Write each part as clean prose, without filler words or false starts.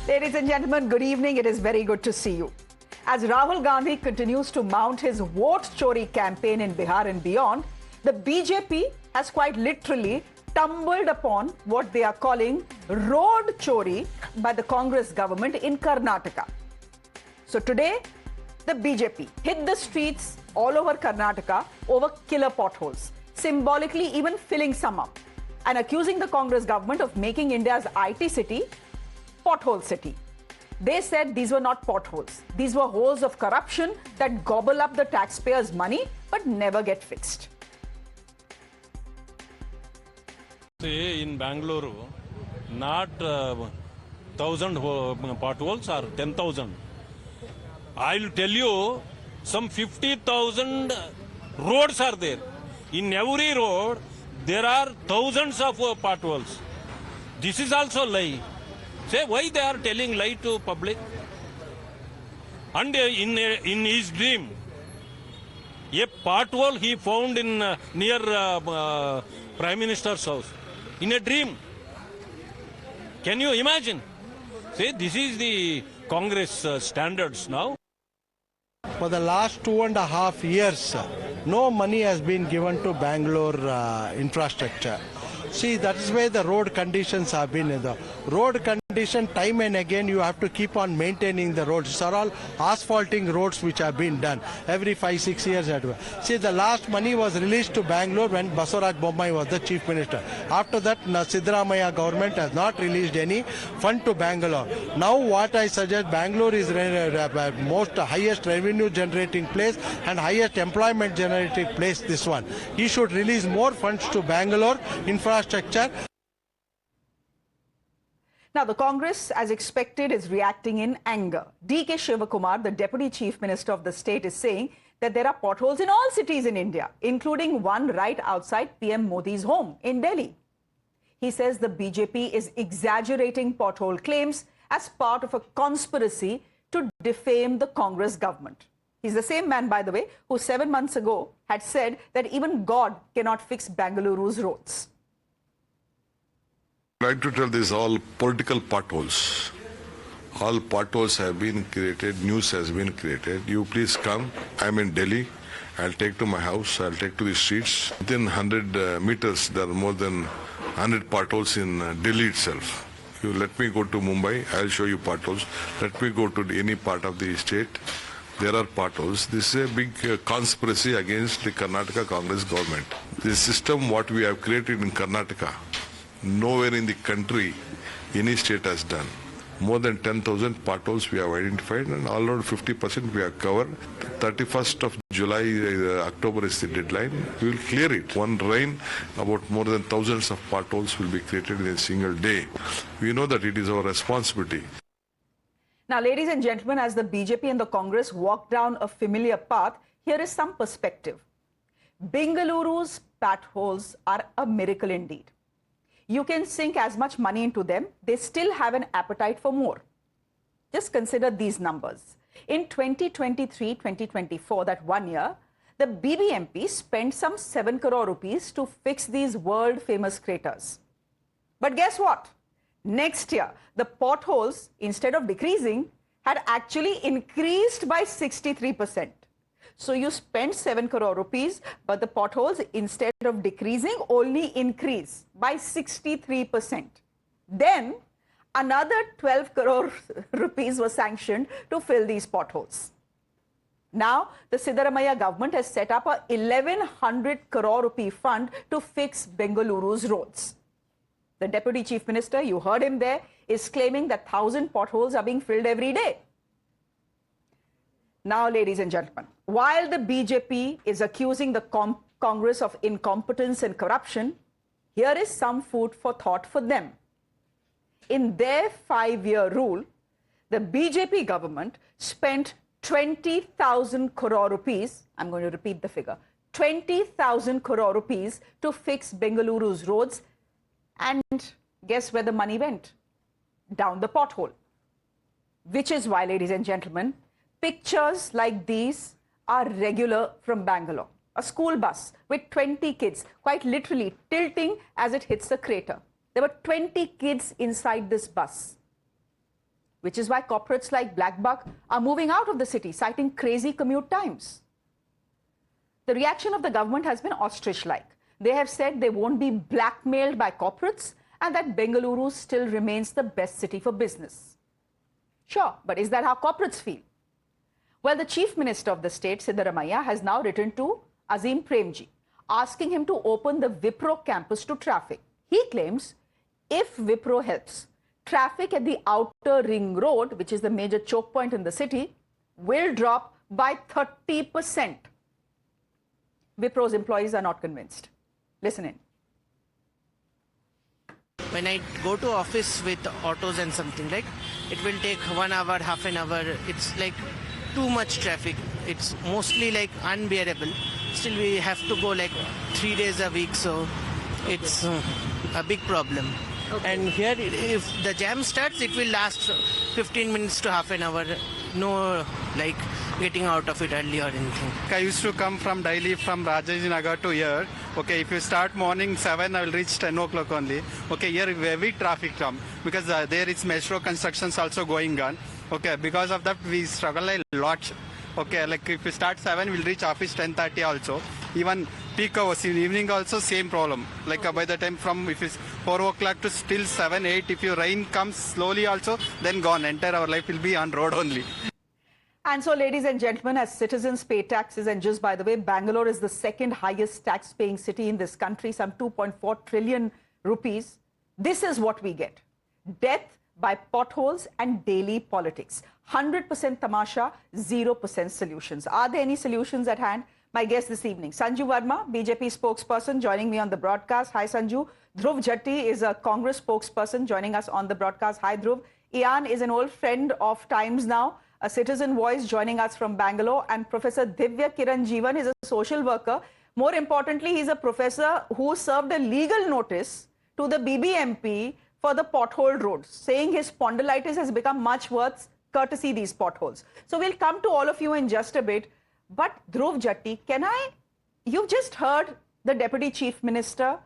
Ladies and gentlemen, good evening. It is very good to see you. As Rahul Gandhi continues to mount his vote chori campaign in Bihar and beyond, the BJP has quite literally tumbled upon what they are calling road chori by the Congress government in Karnataka. So today, the BJP hit the streets all over Karnataka over killer potholes, symbolically even filling some up, and accusing the Congress government of making India's IT city pothole city. They said these were not potholes. These were holes of corruption that gobble up the taxpayers' money but never get fixed. See, in Bengaluru, not 1,000 potholes or 10,000. I'll tell you, some 50,000 roads are there. In every road, there are thousands of potholes. This is also lie. Say why they are telling lie to public? And in his dream, a pothole he found in near Prime Minister's house. In a dream. Can you imagine? Say this is the Congress standards now. For the last 2.5 years, no money has been given to Bangalore infrastructure. See, that is why the road conditions have been in the road condition. Time and again, you have to keep on maintaining the roads. These are all asphalting roads which have been done every 5-6 years. See, the last money was released to Bangalore when Basuraj Bommai was the chief minister. After that, Siddharamaiah government has not released any fund to Bangalore. Now, what I suggest, Bangalore is most highest revenue generating place and highest employment generating place. This one, he should release more funds to Bangalore infrastructure. Now, the Congress, as expected, is reacting in anger. D.K. Shivakumar, the Deputy Chief Minister of the state, is saying that there are potholes in all cities in India, including one right outside PM Modi's home in Delhi. He says the BJP is exaggerating pothole claims as part of a conspiracy to defame the Congress government. He's the same man, by the way, who 7 months ago had said that even God cannot fix Bengaluru's roads. I'd like to tell this all political potholes. All potholes have been created, news has been created. You please come. I'm in Delhi. I'll take to my house. I'll take to the streets. Within 100 meters, there are more than 100 potholes in Delhi itself. You let me go to Mumbai. I'll show you potholes. Let me go to any part of the state. There are potholes. This is a big conspiracy against the Karnataka Congress government. The system what we have created in Karnataka, nowhere in the country any state has done. More than 10,000 potholes we have identified and all around 50% we have covered. 31st of July, October is the deadline. We will clear it. One rain, about more than thousands of potholes will be created in a single day. We know that it is our responsibility. Now, ladies and gentlemen, as the BJP and the Congress walk down a familiar path, here is some perspective. Bengaluru's potholes are a miracle indeed. You can sink as much money into them, they still have an appetite for more. Just consider these numbers. In 2023-2024, that 1 year, the BBMP spent some 7 crore rupees to fix these world-famous craters. But guess what? Next year, the potholes, instead of decreasing, had actually increased by 63%. So you spend 7 crore rupees, but the potholes, instead of decreasing, only increase by 63%. Then another 12 crore rupees was sanctioned to fill these potholes. Now, the Siddharamaiah government has set up a 1,100 crore rupee fund to fix Bengaluru's roads. The Deputy Chief Minister, you heard him there, is claiming that 1,000 potholes are being filled every day. Now, ladies and gentlemen, while the BJP is accusing the Congress of incompetence and corruption, here is some food for thought for them. In their 5-year rule, the BJP government spent 20,000 crore rupees, I'm going to repeat the figure, 20,000 crore rupees to fix Bengaluru's roads, and guess where the money went? Down the pothole. Which is why, ladies and gentlemen, pictures like these are regular from Bangalore. A school bus with 20 kids, quite literally tilting as it hits the crater. There were 20 kids inside this bus. which is why corporates like Blackbuck are moving out of the city, citing crazy commute times. The reaction of the government has been ostrich-like. They have said they won't be blackmailed by corporates and that Bengaluru still remains the best city for business. Sure, but is that how corporates feel? Well, the Chief Minister of the state, Siddharamaiah, has now written to Azim Premji, asking him to open the Wipro campus to traffic. He claims if Wipro helps, traffic at the outer ring road, which is the major choke point in the city, will drop by 30%. Wipro's employees are not convinced. Listen in. When I go to office with autos and something, like, it will take 1 hour, half an hour. It's like too much traffic. It's mostly like unbearable. Still, we have to go like 3 days a week, so it's a big problem. Okay. And here, if the jam starts, it will last 15 minutes to half an hour. No, like, getting out of it early or anything. I used to come from daily from Rajajinagar to here. Okay, if you start morning 7, I will reach 10 o'clock only. Okay, here heavy traffic come because there is metro constructions also going on. Okay, because of that we struggle a lot. Okay, like if you start 7, we'll reach office 10:30 also. Even peak hours in evening also same problem. Like by the time from if it's 4 o'clock to still 7, 8, if your rain comes slowly also, then gone. Entire our life will be on road only. And so, ladies and gentlemen, as citizens pay taxes, and just by the way, Bangalore is the second highest tax-paying city in this country, some 2.4 trillion rupees. This is what we get. Death by potholes and daily politics. 100% tamasha, 0% solutions. Are there any solutions at hand? My guest this evening, Sanju Verma, BJP spokesperson, joining me on the broadcast. Hi, Sanju. Dhruv Jatti is a Congress spokesperson joining us on the broadcast. Hi, Dhruv. Ian is an old friend of Times Now, a citizen voice joining us from Bangalore, and Professor Dhivya Kiran Jeevan is a social worker. More importantly, he's a professor who served a legal notice to the BBMP for the pothole roads, saying his spondylitis has become much worse courtesy these potholes. So we'll come to all of you in just a bit. But Dhruv Jatti, you've just heard the Deputy Chief Minister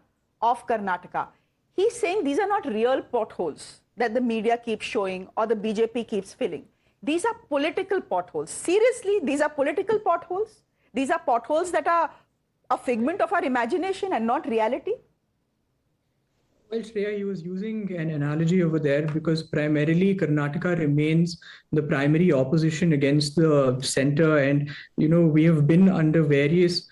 of Karnataka. He's saying these are not real potholes that the media keeps showing or the BJP keeps filling. These are political potholes. Seriously, these are political potholes? These are potholes that are a figment of our imagination and not reality? Well, Shreya, he was using an analogy over there because primarily Karnataka remains the primary opposition against the center. And, you know, we have been under various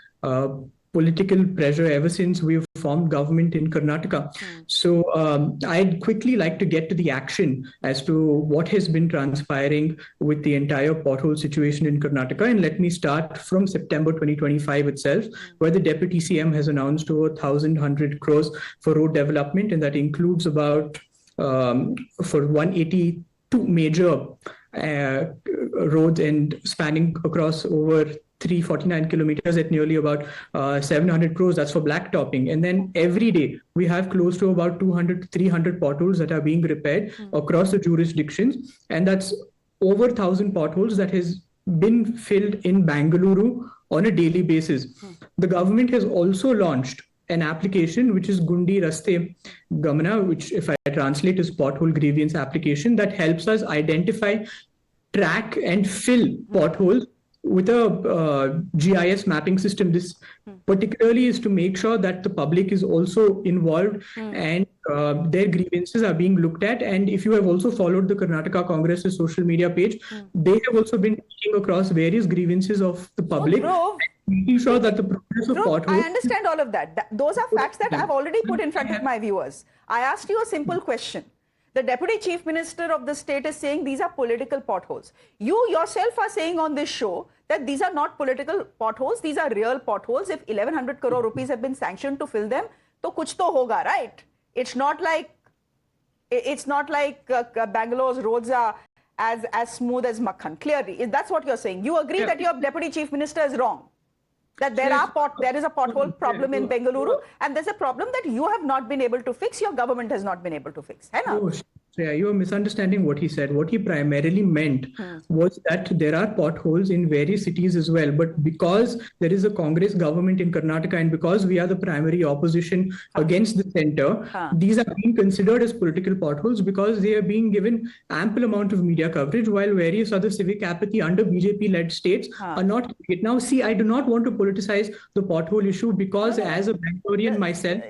political pressure ever since we've formed government in Karnataka. So I'd quickly like to get to the action as to what has been transpiring with the entire pothole situation in Karnataka. And let me start from September 2025 itself, where the Deputy CM has announced over 1,100 crores for road development. And that includes about for 182 major roads and spanning across over 349 kilometers at nearly about 700 crores. That's for blacktopping. And then every day we have close to about 200 to 300 potholes that are being repaired across the jurisdictions. And that's over 1,000 potholes that has been filled in Bengaluru on a daily basis. The government has also launched an application which is Gundi Raste Gamana, which if I translate is pothole grievance application, that helps us identify, track and fill potholes with a GIS mapping system. This particularly is to make sure that the public is also involved and their grievances are being looked at. And if you have also followed the Karnataka Congress's social media page, they have also been taking across various grievances of the public, making sure that the progress of potholes... I understand all of that. Those are facts that I've already put in front of my viewers. I asked you a simple question. The Deputy Chief Minister of the state is saying these are political potholes. You yourself are saying on this show that these are not political potholes, these are real potholes. If 1,100 crore rupees have been sanctioned to fill them, to kuch to hoga, right? It's not like Bangalore's roads are as smooth as makhan. Clearly, that's what you're saying. You agree that your Deputy Chief Minister is wrong? That there is a pothole problem in Bengaluru, and there's a problem that you have not been able to fix, your government has not been able to fix. Hai na? Shreya, you are misunderstanding what he said. What he primarily meant was that there are potholes in various cities as well. But because there is a Congress government in Karnataka and because we are the primary opposition against the center, these are being considered as political potholes because they are being given ample amount of media coverage while various other civic apathy under BJP-led states are not. Now, see, I do not want to politicize the pothole issue because as a Bangalorean myself,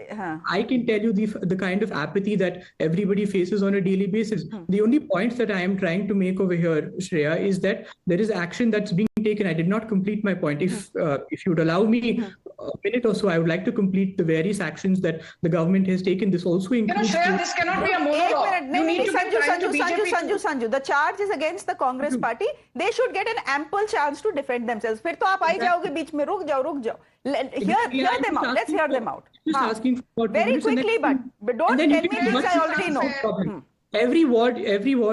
I can tell you the kind of apathy that everybody faces on a daily basis. The only point that I am trying to make over here, Shreya, is that there is action that's being taken. I did not complete my point. If you would allow me a minute or so, I would like to complete the various actions that the government has taken. This also includes... Shreya, this cannot be a monologue. You need to Sanju, the charge is against the Congress party. They should get an ample chance to defend themselves. फिर तो आप आई जाओगे बीच में, रुक जाओ. Hear them out. Let's hear them out. Just asking for very quickly, but don't tell me things I already know. Every ward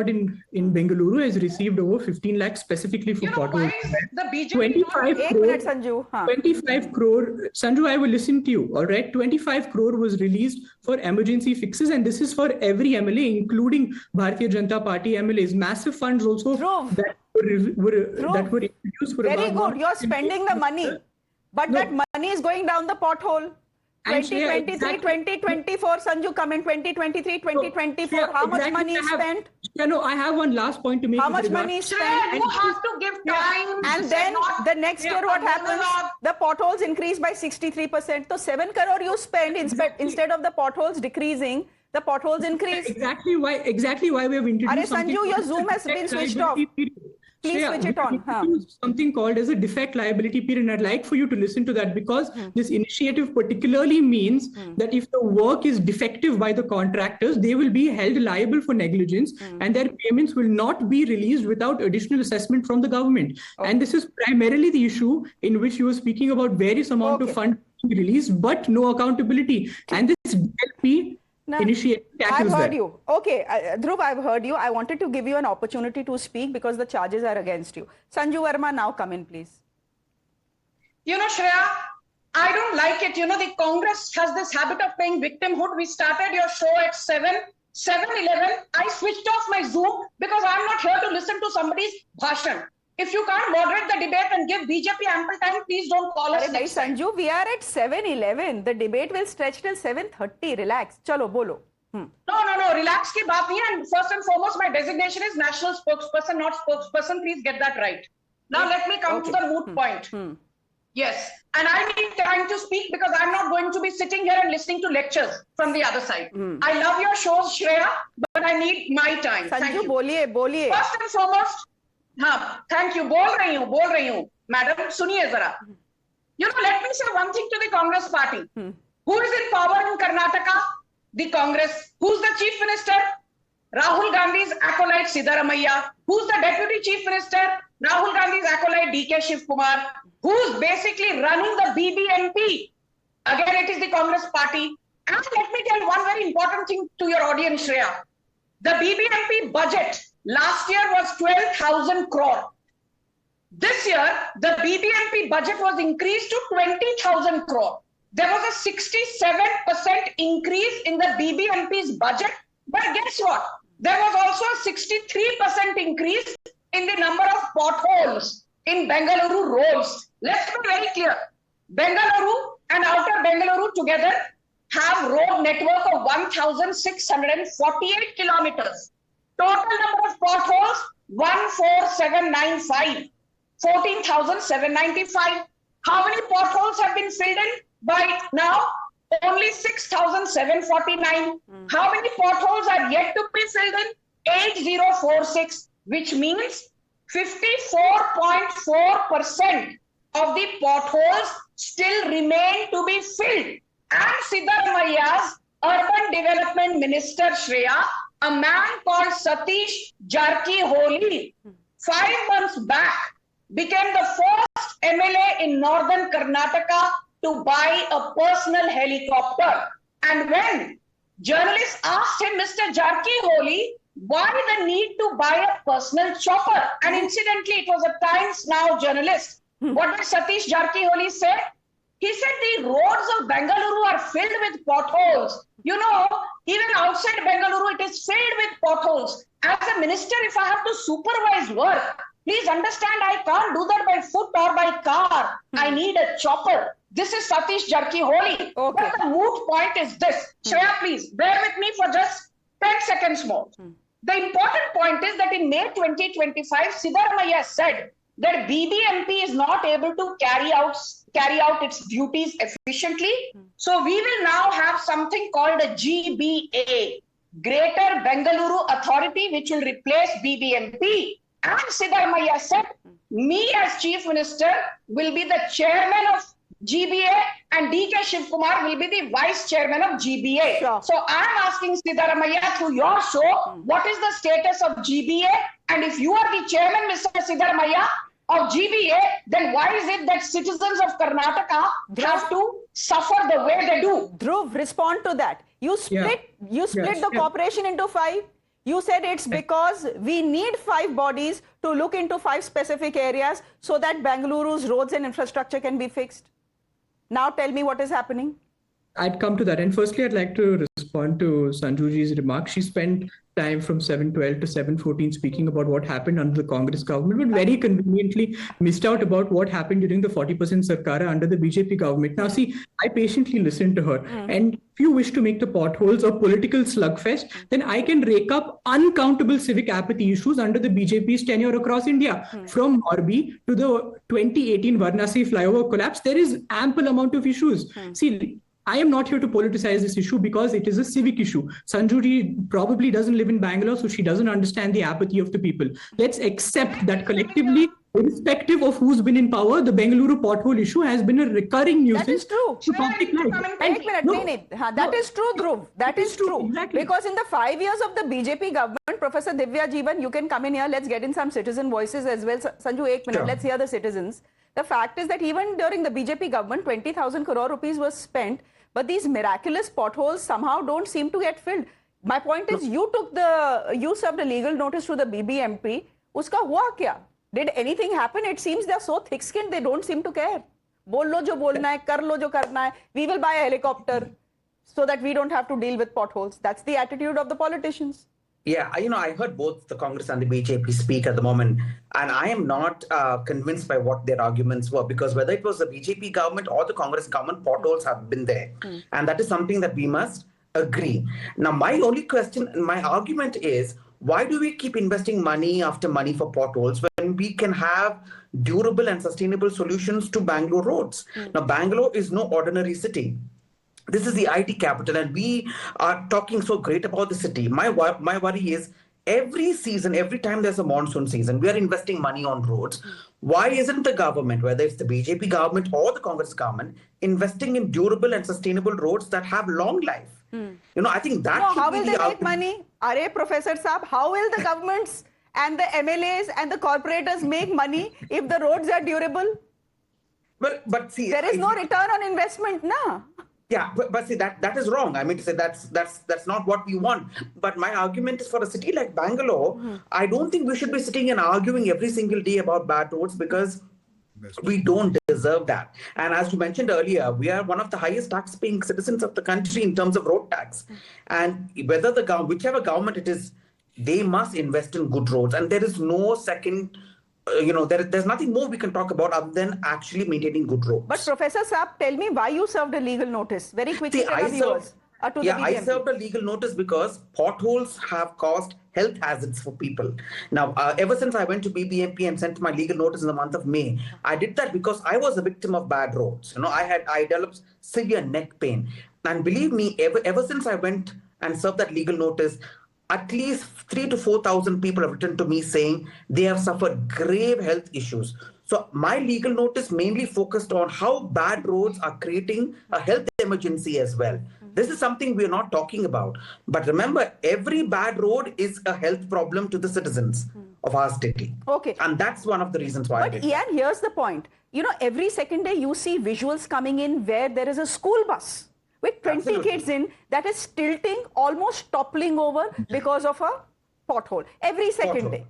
in Bengaluru has received over 15 lakhs specifically for potholes. The BJP 25 crore. Sanju, I will listen to you. All right. 25 crore was released for emergency fixes, and this is for every MLA, including Bharatiya Janata Party MLAs. Massive funds also that were introduced for very good. You're spending the money, but that money is going down the pothole. 2023, 2024, Sanju, come in 2023, 2024. How much money is spent? I have one last point to make. How much money is spent? You have to give time. And then the next year, what happens? The potholes increase by 63%. So 7 crore you spend instead of the potholes decreasing. The potholes increase. Exactly why we have introduced. Sanju, your Zoom has been switched off. Please switch it on. Something called as a defect liability period. And I'd like for you to listen to that because this initiative particularly means that if the work is defective by the contractors, they will be held liable for negligence and their payments will not be released without additional assessment from the government. And this is primarily the issue in which you were speaking about various amount of funds being released, but no accountability. And this DLP initiative tackles I've heard you. Okay, Dhruv, I've heard you. I wanted to give you an opportunity to speak because the charges are against you. Sanju Verma, now come in, please. Shreya, I don't like it. The Congress has this habit of playing victimhood. We started your show at 7:11. I switched off my Zoom because I'm not here to listen to somebody's bhashan. If you can't moderate the debate and give BJP ample time, please don't call us next time. Sanju, we are at 7:11. The debate will stretch till 7:30. Relax. Chalo, bolo. No. Relax ki baat nahi hai. And first and foremost, my designation is national spokesperson, not spokesperson. Please get that right. Now let me come to the moot point. Yes. And I need time to speak because I'm not going to be sitting here and listening to lectures from the other side. I love your shows, Shreya, but I need my time. Sanju, boliye. First and foremost, thank you. बोल रही हूँ. Madam, सुनिए जरा. Let me say one thing to the Congress party. Who is in power in Karnataka? The Congress. Who's the chief minister? Rahul Gandhi's acolyte Siddharamaiah. Who's the deputy chief minister? Rahul Gandhi's acolyte DK Shiv Kumar. Who's basically running the BBMP? Again, it is the Congress party. And let me tell one very important thing to your audience, Shreya. The BBMP budget last year was 12,000 crore. This year, the BBMP budget was increased to 20,000 crore. There was a 67% increase in the BBMP's budget. But guess what? There was also a 63% increase in the number of potholes in Bengaluru roads. Let's be very clear. Bengaluru and outer Bengaluru together have road network of 1,648 kilometers. Total number of potholes, 14,795. 14,795. How many potholes have been filled in by now? Only 6,749. How many potholes are yet to be filled in? 8,046, which means 54.4% of the potholes still remain to be filled. And Siddharamaiah's urban development minister, Shreya, a man called Satish Jarkiholi, 5 months back, became the first MLA in northern Karnataka to buy a personal helicopter. And when journalists asked him, Mr. Jarkiholi, why the need to buy a personal chopper? And incidentally, it was a Times Now journalist. What did Satish Jarkiholi say? He said the roads of Bengaluru are filled with potholes. Even outside Bengaluru, it is filled with potholes. potholes. As a minister, if I have to supervise work, please understand I can't do that by foot or by car. I need a chopper. This is Satish Jarkiholi. Okay. But the moot point is this. Shreya, please bear with me for just 10 seconds more. The important point is that in May 2025, Siddharamaiah said that BBMP is not able to carry out its duties efficiently. So we will now have something called a GBA, Greater Bengaluru Authority, which will replace BBMP. And Siddharamaiah said, me as Chief Minister will be the chairman of GBA and DK Shivkumar will be the vice chairman of GBA. Sure. So I'm asking Siddharamaiah through your show, what is the status of GBA? And if you are the chairman, Mr. Siddharamaiah, of GBA, then why is it that citizens of Karnataka have to suffer the way they do? Dhruv, respond to that. You split the corporation into 5. You said it's because we need 5 bodies to look into 5 specific areas so that Bengaluru's roads and infrastructure can be fixed. Now tell me what is happening. I'd come to that. And firstly, I'd like to respond to Sanjuji's remark. She spent time from 7:12 to 7:14 speaking about what happened under the Congress government, but very conveniently missed out about what happened during the 40% Sarkara under the BJP government. Now, see, I patiently listened to her. And if you wish to make the potholes a political slugfest, then I can rake up uncountable civic apathy issues under the BJP's tenure across India. From Morbi to the 2018 Varanasi flyover collapse, there is ample amount of issues. See, I am not here to politicize this issue because it is a civic issue. Sanjuji probably doesn't live in Bangalore, so she doesn't understand the apathy of the people. Let's accept that collectively, irrespective of who's been in power, the Bengaluru pothole issue has been a recurring nuisance. That is true. To public life. That is true, Dhruv. That is true. Exactly. Because in the 5 years of the BJP government, Professor Dhivya, Jeevan, you can come in here. Let's get in some citizen voices as well. Sanju, 1 minute. Let's hear the citizens. The fact is that even during the BJP government, 20,000 crore rupees was spent, but these miraculous potholes somehow don't seem to get filled. My point is, you served a legal notice to the BBMP. Uska hua kya? Did anything happen? It seems they're so thick-skinned, they don't seem to care. Bol lo jo bolna hai, kar lo jo karna hai. We will buy a helicopter so that we don't have to deal with potholes. That's the attitude of the politicians. Yeah, I heard both the Congress and the BJP speak at the moment, and I am not convinced by what their arguments were, because whether it was the BJP government or the Congress government, potholes have been there. And that is something that we must agree. Now, my only question, my argument is, why do we keep investing money after money for potholes when we can have durable and sustainable solutions to Bangalore roads? Now, Bangalore is no ordinary city. This is the IT capital, and we are talking so great about the city. My worry is every season, every time there's a monsoon season, we are investing money on roads. Why isn't the government, whether it's the BJP government or the Congress government, investing in durable and sustainable roads that have long life? I think that should how be will they make money? Are Professor Saab, how will the governments and the MLAs and the corporators make money if the roads are durable? Well, but see, there is no return on investment, na? Yeah, but see, that is wrong. I mean to say that's not what we want. But my argument is, for a city like Bangalore, I don't think we should be sitting and arguing every single day about bad roads, because we don't deserve that. And as you mentioned earlier, we are one of the highest tax-paying citizens of the country in terms of road tax. And whether whichever government it is, they must invest in good roads. And there is no second. There's nothing more we can talk about other than actually maintaining good roads. But Professor Saab, tell me why you served a legal notice. Very quickly, I served a legal notice because potholes have caused health hazards for people. Now, ever since I went to BBMP and sent my legal notice in the month of May, I did that because I was a victim of bad roads. I developed severe neck pain. And believe me, ever since I went and served that legal notice, at least 3,000 to 4,000 people have written to me saying they have suffered grave health issues. So my legal notice mainly focused on how bad roads are creating a health emergency as well. This is something we're not talking about. But remember, every bad road is a health problem to the citizens of our city. Okay. And that's one of the reasons why. But Ian, here's the point. Every second day you see visuals coming in where there is a school bus with 20 kids in that is tilting, almost toppling over because of a pothole. Every second day.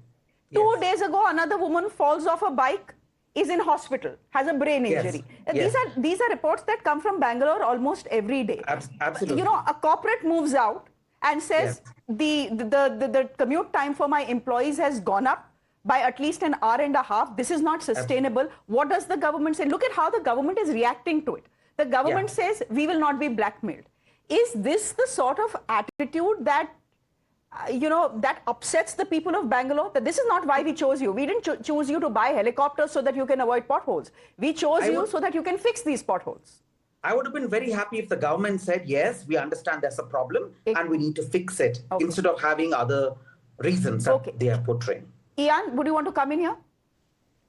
2 days ago, another woman falls off a bike, is in hospital, has a brain injury. These are reports that come from Bangalore almost every day. Absolutely. A corporate moves out and says the commute time for my employees has gone up by at least an hour and a half. This is not sustainable. What does the government say? Look at how the government is reacting to it. The government says we will not be blackmailed. Is this the sort of attitude that that upsets the people of Bangalore? That this is not why we chose you. We didn't choose you to buy helicopters so that you can avoid potholes. We chose you so that you can fix these potholes. I would have been very happy if the government said, yes, we understand there's a problem and we need to fix it, instead of having other reasons that they are portraying. Ian, would you want to come in here?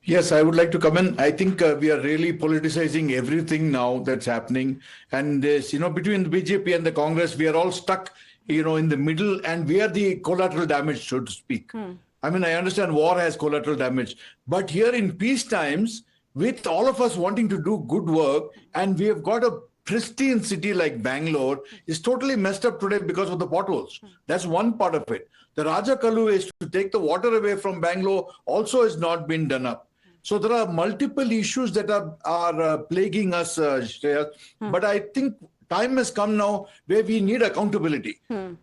Yes, I would like to come in. I think we are really politicizing everything now that's happening. And this, between the BJP and the Congress, we are all stuck, in the middle, and we are the collateral damage, so to speak. I mean, I understand war has collateral damage, but here in peace times, with all of us wanting to do good work, and we have got a pristine city like Bangalore, is totally messed up today because of the potholes. That's one part of it. The Raja Kalu is to take the water away from Bangalore also has not been done up. So there are multiple issues that are plaguing us, Shreya. But I think time has come now where we need accountability.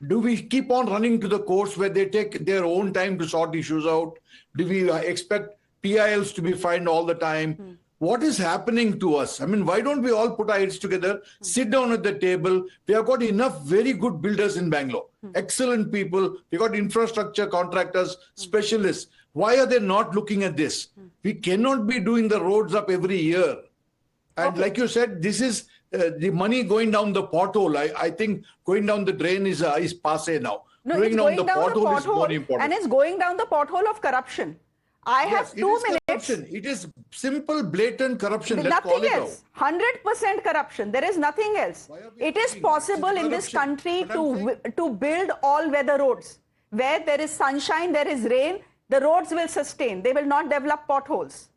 Do we keep on running to the courts where they take their own time to sort issues out? Do we expect PILs to be fined all the time? What is happening to us? I mean, why don't we all put our heads together, sit down at the table? We have got enough very good builders in Bangalore, excellent people. We got infrastructure contractors, specialists. Why are they not looking at this? We cannot be doing the roads up every year. And like you said, this is the money going down the pothole. I think going down the drain is passé now. No, going down the pothole is more important. And it's going down the pothole of corruption. I have 2 minutes. Corruption. It is simple, blatant corruption. Let's nothing call it else. 100% corruption. There is nothing else. It is possible in this country to build all-weather roads. Where there is sunshine, there is rain, the roads will sustain. They will not develop potholes.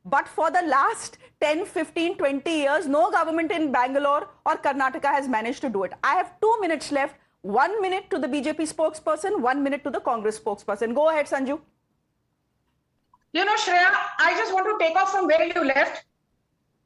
But for the last 10, 15, 20 years, no government in Bangalore or Karnataka has managed to do it. I have 2 minutes left. 1 minute to the BJP spokesperson, 1 minute to the Congress spokesperson. Go ahead, Sanju. Shreya, I just want to take off from where you left.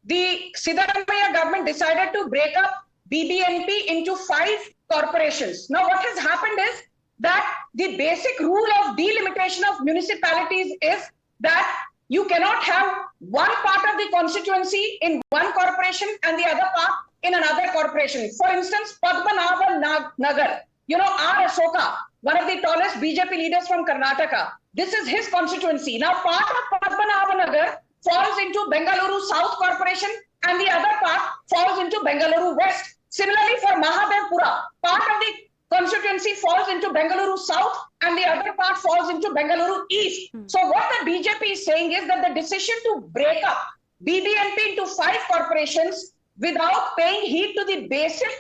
The Siddharamaiah government decided to break up BBNP into 5 corporations. Now, what has happened is that the basic rule of delimitation of municipalities is that you cannot have one part of the constituency in one corporation and the other part in another corporation. For instance, Padmanabhan Nagar, R. Ashoka, one of the tallest BJP leaders from Karnataka. This is his constituency. Now, part of Padmanabhan Nagar falls into Bengaluru South Corporation and the other part falls into Bengaluru West. Similarly, for Mahadevpura, part of the constituency falls into Bengaluru South and the other part falls into Bengaluru East. So what the BJP is saying is that the decision to break up BBNP into 5 corporations without paying heed to the basic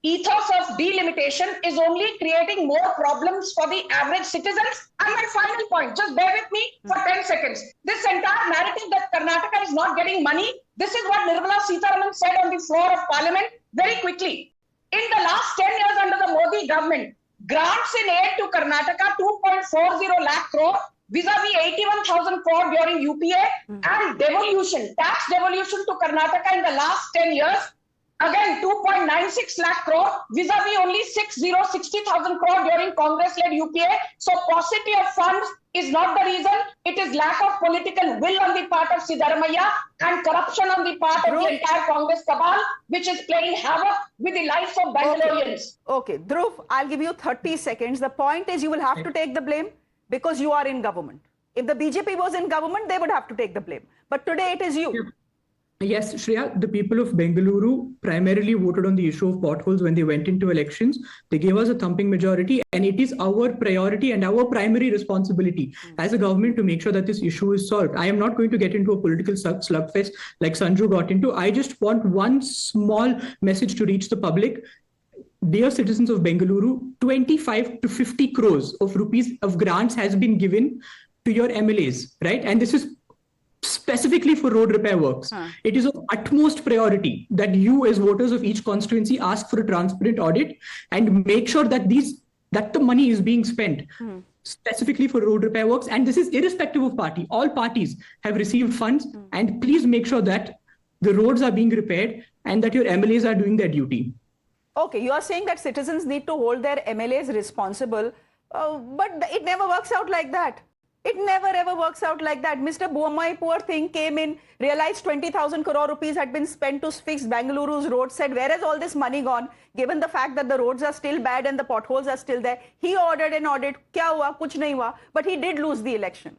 ethos of delimitation is only creating more problems for the average citizens. And my final point, just bear with me for 10 seconds. This entire narrative that Karnataka is not getting money, this is what Nirmala Sitharaman said on the floor of Parliament very quickly. In the last 10 years under the Modi government, grants in aid to Karnataka 2.40 lakh crore vis-a-vis 81,000 crore during UPA and devolution, tax devolution to Karnataka in the last 10 years. Again, 2.96 lakh crore vis-a-vis only 60,000 crore during Congress-led UPA. So paucity of funds is not the reason. It is lack of political will on the part of Siddharamaiah and corruption on the part of the entire Congress cabal, which is playing havoc with the lives of Bangaloreans. Okay, Dhruv, I'll give you 30 seconds. The point is you will have to take the blame because you are in government. If the BJP was in government, they would have to take the blame. But today it is you. Yes, Shreya, the people of Bengaluru primarily voted on the issue of potholes when they went into elections. They gave us a thumping majority, and it is our priority and our primary responsibility as a government to make sure that this issue is solved. I am not going to get into a political slugfest like Sanju got into. I just want one small message to reach the public. Dear citizens of Bengaluru, 25 to 50 crores of rupees of grants has been given to your MLAs, right? And this is specifically for road repair works. It is of utmost priority that you as voters of each constituency ask for a transparent audit and make sure that the money is being spent specifically for road repair works. And this is irrespective of party. All parties have received funds, and please make sure that the roads are being repaired and that your MLAs are doing their duty. Okay, you are saying that citizens need to hold their MLAs responsible, but it never works out like that. It never ever works out like that. Mr. Bommai, poor thing, came in, realized 20,000 crore rupees had been spent to fix Bengaluru's roads, said, where has all this money gone? Given the fact that the roads are still bad and the potholes are still there, he ordered an audit. Kya hua? Kuch nahi hua. But he did lose the election.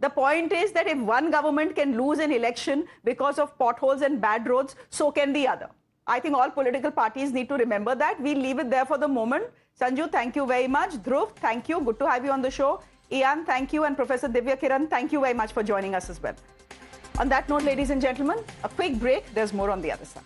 The point is that if one government can lose an election because of potholes and bad roads, so can the other. I think all political parties need to remember that. We'll leave it there for the moment. Sanju, thank you very much. Dhruv, thank you. Good to have you on the show. Ian, thank you. And Professor Dhivya, Kiran, thank you very much for joining us as well. On that note, ladies and gentlemen, a quick break. There's more on the other side.